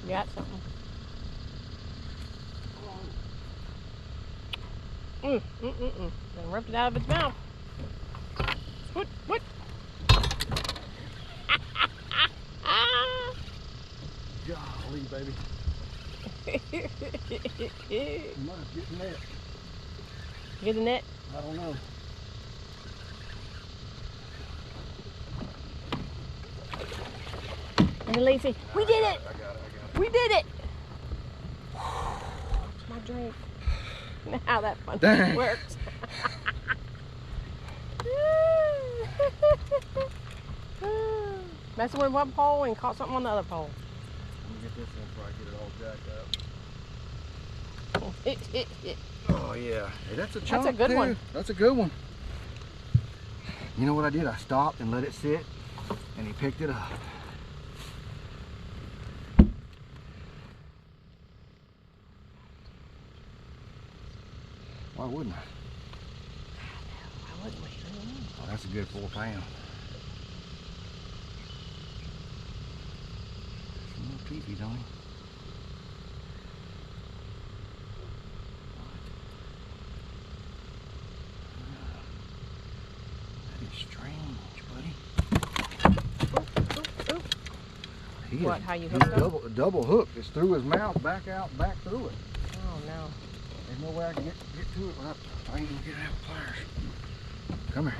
Got something. Then ripped it out of its mouth. What? Golly, baby. You must get the net. Get the net? I don't know. And Lacey, we did it! I got it. We did it! It's my drink. Now that fun Dang. works. Messing with one pole and caught something on the other pole. Let me get this in before I get it all jacked up. Oh yeah, hey, that's a chunk. That's a good too. one. That's a good one. You know what I did? I stopped and let it sit, and he picked it up. Why wouldn't I? Why wouldn't we? Oh, that's a good 4 pound. Some little peepees on him. That is strange, buddy. He What, is, how you he's hooked up? double hooked. It's through his mouth, back out, back through it. Oh no. There's no way I can get to it without I ain't gonna get it out with pliers. Come here.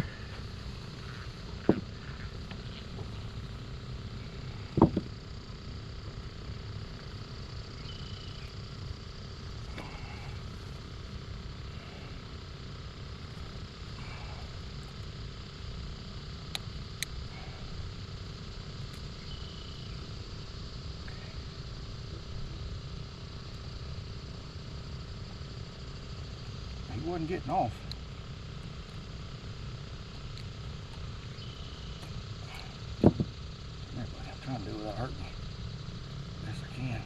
He wasn't getting off. There, buddy, I'm trying to do it without hurting you. Best I can.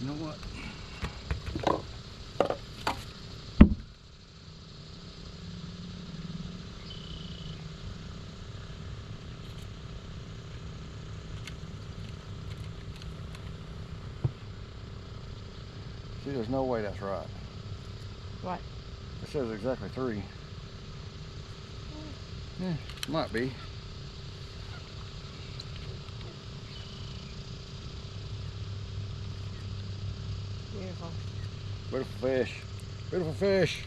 You know what? See, there's no way that's right. What? It says exactly 3. Yeah, might be. Beautiful. Beautiful fish. Beautiful fish.